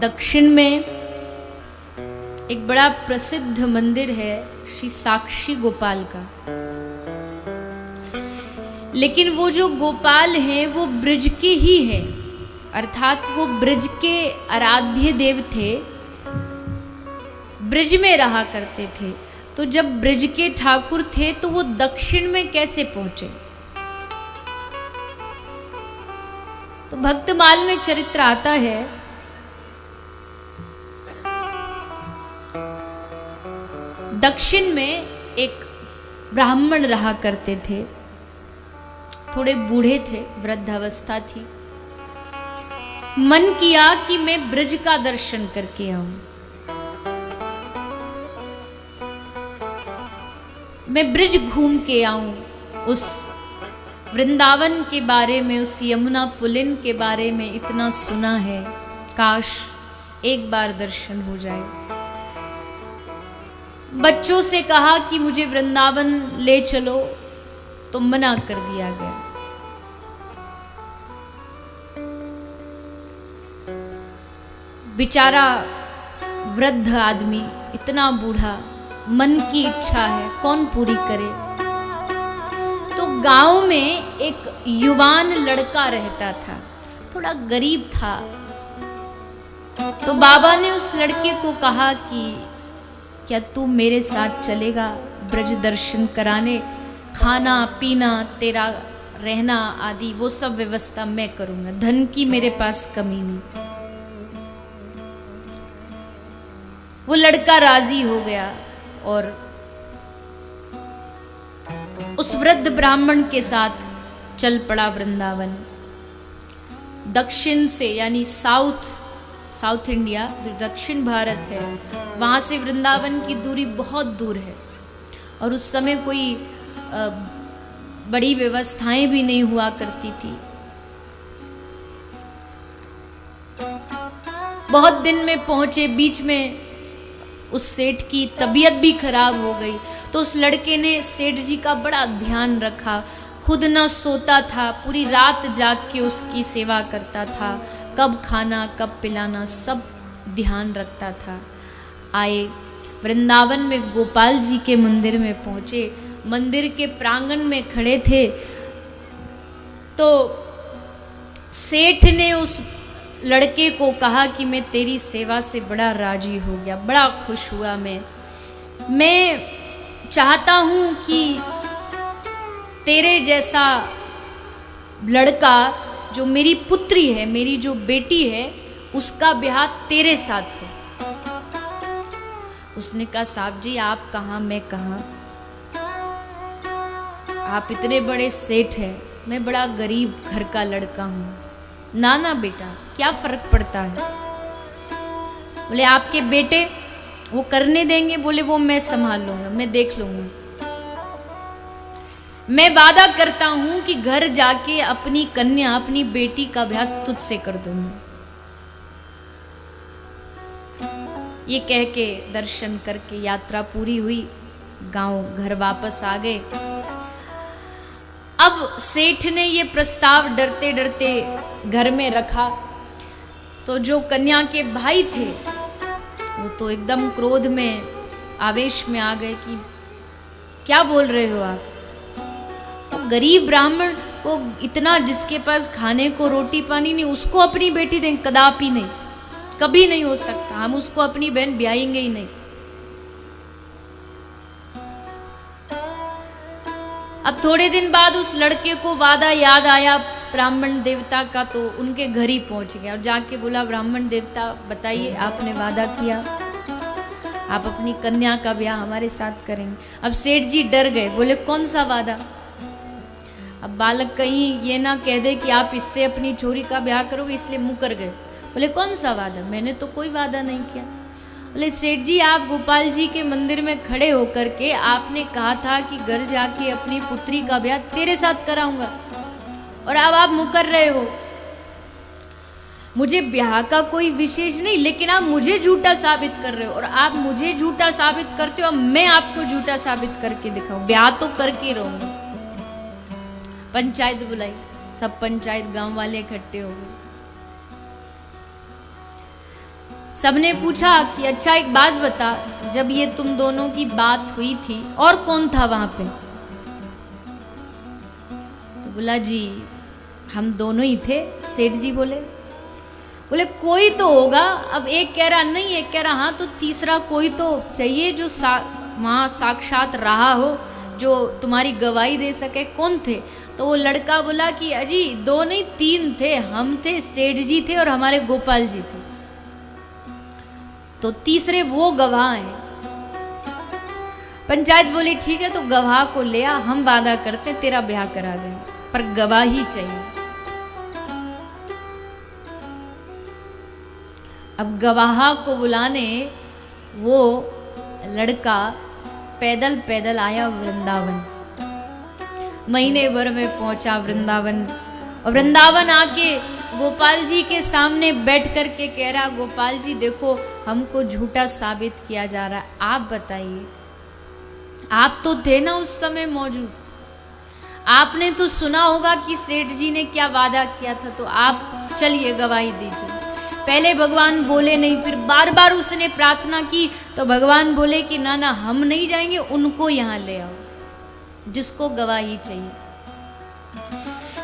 दक्षिण में एक बड़ा प्रसिद्ध मंदिर है श्री साक्षी गोपाल का। लेकिन वो जो गोपाल हैं वो ब्रज के ही हैं, अर्थात वो ब्रज के आराध्य देव थे, ब्रज में रहा करते थे। तो जब ब्रज के ठाकुर थे तो वो दक्षिण में कैसे पहुंचे? तो भक्तमाल में चरित्र आता है, दक्षिण में एक ब्राह्मण रहा करते थे, थोड़े बूढ़े थे, वृद्धावस्था थी। मन किया कि मैं ब्रज का दर्शन करके आऊं, मैं ब्रज घूम के आऊं, उस वृंदावन के बारे में, उस यमुना पुलिन के बारे में इतना सुना है, काश एक बार दर्शन हो जाए। बच्चों से कहा कि मुझे वृंदावन ले चलो, तो मना कर दिया गया। बेचारा वृद्ध आदमी, इतना बूढ़ा, मन की इच्छा है, कौन पूरी करे? तो गांव में एक युवान लड़का रहता था, थोड़ा गरीब था। तो बाबा ने उस लड़के को कहा कि क्या तू मेरे साथ चलेगा ब्रज दर्शन कराने? खाना पीना, तेरा रहना आदि वो सब व्यवस्था मैं करूंगा, धन की मेरे पास कमी नहीं। वो लड़का राजी हो गया और उस वृद्ध ब्राह्मण के साथ चल पड़ा वृंदावन। दक्षिण से यानी साउथ इंडिया, जो दक्षिण भारत है, वहां से वृंदावन की दूरी बहुत दूर है। और उस समय कोई बड़ी व्यवस्थाएं भी नहीं हुआ करती थी। बहुत दिन में पहुंचे, बीच में उस सेठ की तबीयत भी खराब हो गई। तो उस लड़के ने सेठ जी का बड़ा ध्यान रखा, खुद ना सोता था, पूरी रात जाग के उसकी सेवा करता था, कब खाना कब पिलाना सब ध्यान रखता था। आए वृंदावन में गोपाल जी के मंदिर में पहुंचे, मंदिर के प्रांगण में खड़े थे। तो सेठ ने उस लड़के को कहा कि मैं तेरी सेवा से बड़ा राजी हो गया, बड़ा खुश हुआ। मैं चाहता हूं कि तेरे जैसा लड़का, जो मेरी पुत्री है, मेरी जो बेटी है, उसका ब्याह तेरे साथ हो। उसने कहा साहब जी आप कहाँ, मैं कहाँ, आप इतने बड़े सेठ हैं, मैं बड़ा गरीब घर का लड़का हूं। ना ना बेटा, क्या फर्क पड़ता है? बोले आपके बेटे वो करने देंगे? बोले वो मैं संभाल लूंगा, मैं देख लूंगा। मैं वादा करता हूं कि घर जाके अपनी कन्या, अपनी बेटी का ब्याह तुझसे कर दूंगा। ये कह के दर्शन करके यात्रा पूरी हुई, गांव घर वापस आ गए। अब सेठ ने ये प्रस्ताव डरते डरते घर में रखा। तो जो कन्या के भाई थे वो तो एकदम क्रोध में, आवेश में आ गए कि क्या बोल रहे हो आप? तो गरीब ब्राह्मण, वो इतना, जिसके पास खाने को रोटी पानी नहीं, उसको अपनी बेटी दें? कदापि नहीं, कभी नहीं हो सकता, हम उसको अपनी बहन ब्याहेंगे ही नहीं। अब थोड़े दिन बाद उस लड़के को वादा याद आया ब्राह्मण देवता का, तो उनके घर ही पहुंच गया और जाके बोला ब्राह्मण देवता बताइए, आपने वादा किया आप अपनी कन्या का ब्याह हमारे साथ करेंगे। अब सेठ जी डर गए, बोले कौन सा वादा? अब बालक कहीं ये ना कह दे कि आप इससे अपनी छोरी का ब्याह करोगे, इसलिए मुकर गए। बोले कौन सा वादा? मैंने तो कोई वादा नहीं किया। बोले सेठ जी आप गोपाल जी के मंदिर में खड़े होकर के आपने कहा था कि घर जाके अपनी पुत्री का ब्याह तेरे साथ कराऊंगा, और अब आप मुकर रहे हो। मुझे ब्याह का कोई विशेष नहीं, लेकिन आप मुझे झूठा साबित कर रहे हो, और आप मुझे झूठा साबित करते हो, मैं आपको झूठा साबित करके दिखाऊं। ब्याह तो करके रहूंगा। पंचायत बुलाई, सब पंचायत गांव वाले इकट्ठे हो गए। सबने पूछा कि अच्छा एक बात बता, जब ये तुम दोनों की बात हुई थी और कौन था वहां पे? तो बोला जी हम दोनों ही थे। सेठ जी बोले कोई तो होगा। अब एक कह रहा नहीं, एक कह रहा हाँ, तो तीसरा कोई तो चाहिए जो वहाँ साक्षात रहा हो, जो तुम्हारी गवाही दे सके। कौन थे? तो वो लड़का बोला कि अजी दो नहीं तीन थे, हम थे, सेठ जी थे और हमारे गोपाल जी थे, तो तीसरे वो गवाह हैं। पंचायत बोली ठीक है, तो गवाह को ले आ, हम वादा करते तेरा ब्याह करा देंगे, पर गवाह ही चाहिए। अब गवाह को बुलाने वो लड़का पैदल पैदल आया वृंदावन। महीने भर में पहुंचा वृंदावन, और वृंदावन आके गोपाल जी के सामने बैठ कर के कह रहा, गोपाल जी देखो हमको झूठा साबित किया जा रहा है, आप बताइए, आप तो थे ना उस समय मौजूद, आपने तो सुना होगा कि सेठ जी ने क्या वादा किया था, तो आप चलिए गवाही दीजिए। पहले भगवान बोले नहीं, फिर बार बार उसने प्रार्थना की, तो भगवान बोले कि ना ना हम नहीं जाएंगे, उनको यहाँ ले आओ जिसको गवाही चाहिए।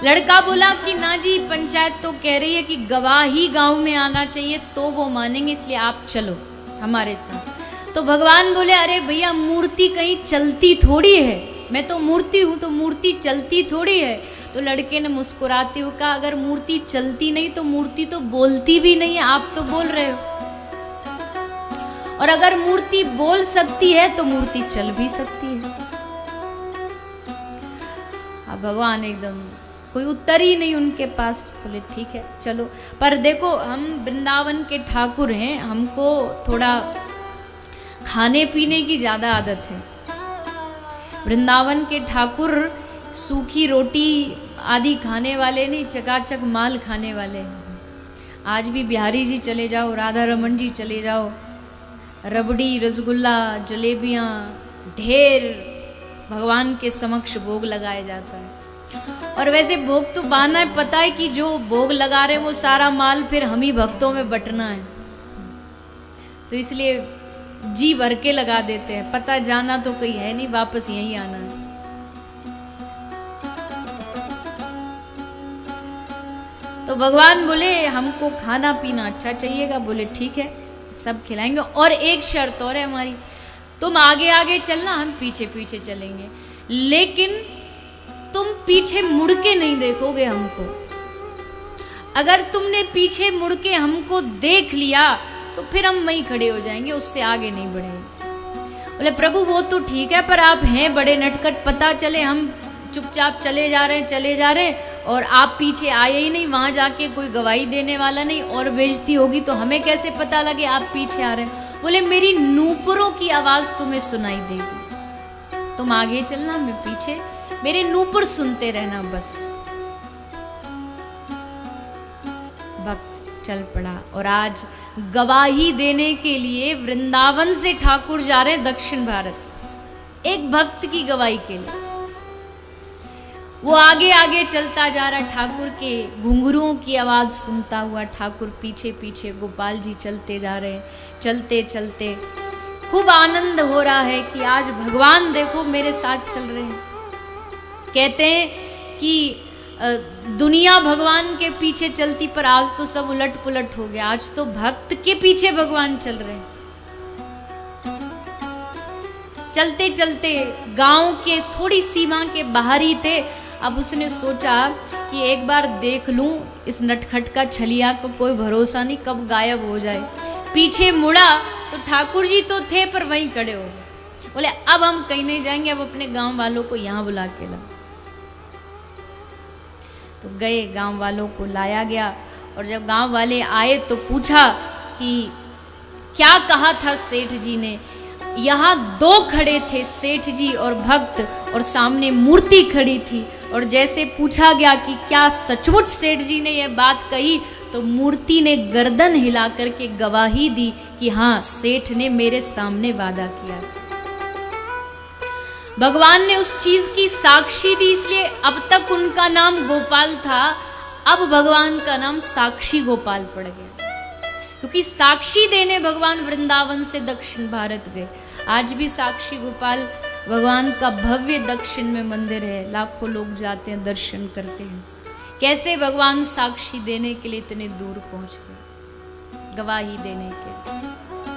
लड़का बोला कि ना जी पंचायत तो कह रही है कि गवाही गांव में आना चाहिए तो वो मानेंगे, इसलिए आप चलो हमारे साथ। तो भगवान बोले अरे भैया मूर्ति कहीं चलती थोड़ी है, मैं तो मूर्ति हूं, तो मूर्ति चलती थोड़ी है। तो लड़के ने मुस्कुराते हुए कहा अगर मूर्ति चलती नहीं तो मूर्ति तो बोलती भी नहीं है, आप तो बोल रहे हो, और अगर मूर्ति बोल सकती है तो मूर्ति चल भी सकती है। अब भगवान एकदम कोई उत्तर ही नहीं उनके पास, बोले ठीक है चलो, पर देखो हम वृंदावन के ठाकुर हैं, हमको थोड़ा खाने पीने की ज़्यादा आदत है। वृंदावन के ठाकुर सूखी रोटी आदि खाने वाले नहीं, चकाचक माल खाने वाले हैं। आज भी बिहारी जी चले जाओ, राधा रमन जी चले जाओ, रबड़ी रसगुल्ला जलेबियाँ ढेर भगवान के समक्ष भोग लगाया जाता है। और वैसे भोग तो बाना है, पता है कि जो भोग लगा रहे हैं वो सारा माल फिर हम ही भक्तों में बंटना है, तो इसलिए जी भर के लगा देते हैं, पता जाना तो कहीं है नहीं, वापस यहीं आना है। तो भगवान बोले हमको खाना पीना अच्छा चाहिएगा, बोले ठीक है सब खिलाएंगे, और एक शर्त और है हमारी, तुम आगे आगे चलना हम पीछे पीछे चलेंगे, लेकिन तुम पीछे मुड़ के नहीं देखोगे हमको। अगर तुमने पीछे मुड़ के हमको देख लिया तो फिर हम वहीं खड़े हो जाएंगे, उससे आगे नहीं बढ़ेंगे। बोले प्रभु वो तो ठीक है, पर आप हैं बड़े नटखट, पता चले हम चुपचाप चले जा रहे हैं और आप पीछे आए ही नहीं, वहां जाके कोई गवाही देने वाला नहीं और बेइज्जती होगी तो हमें कैसे पता लगे आप पीछे आ रहे हैं। बोले मेरी नूपुरों की आवाज तुम्हें सुनाई देगी, तुम आगे चलना मैं पीछे, मेरे नूपुर सुनते रहना बस। भक्त चल पड़ा, और आज गवाही देने के लिए वृंदावन से ठाकुर जा रहे हैं दक्षिण भारत, एक भक्त की गवाही के लिए। वो आगे आगे चलता जा रहा, ठाकुर के घुंघरुओं की आवाज सुनता हुआ, ठाकुर पीछे पीछे, गोपाल जी चलते जा रहे हैं। चलते चलते खूब आनंद हो रहा है कि आज भगवान देखो मेरे साथ चल रहे हैं। कहते हैं कि दुनिया भगवान के पीछे चलती, पर आज तो सब उलट पुलट हो गया, आज तो भक्त के पीछे भगवान चल रहे हैं। चलते चलते गांव के थोड़ी सीमा के बाहर ही थे। अब उसने सोचा कि एक बार देख लूं इस नटखट का छलिया को, कोई भरोसा नहीं कब गायब हो जाए। पीछे मुड़ा तो ठाकुर जी तो थे पर वहीं खड़े हो गए। बोले अब हम कहीं नहीं जाएंगे, अब अपने गांव वालों को यहाँ बुला के ला। तो गए, गांव वालों को लाया गया, और जब गांव वाले आए तो पूछा कि क्या कहा था सेठ जी ने। यहाँ दो खड़े थे, सेठ जी और भक्त, और सामने मूर्ति खड़ी थी। और जैसे पूछा गया कि क्या सचमुच सेठ जी ने यह बात कही, तो मूर्ति ने गर्दन हिला करके गवाही दी कि हाँ सेठ ने मेरे सामने वादा किया। भगवान ने उस चीज की साक्षी दी, इसलिए अब तक उनका नाम गोपाल था, अब भगवान का नाम साक्षी गोपाल पड़ गया। क्योंकि साक्षी देने भगवान वृंदावन से दक्षिण भारत गए। आज भी साक्षी गोपाल भगवान का भव्य दक्षिण में मंदिर है, लाखों लोग जाते हैं, दर्शन करते हैं। कैसे भगवान साक्षी देने के लिए इतने दूर पहुंच गए, गवाही देने के लिए।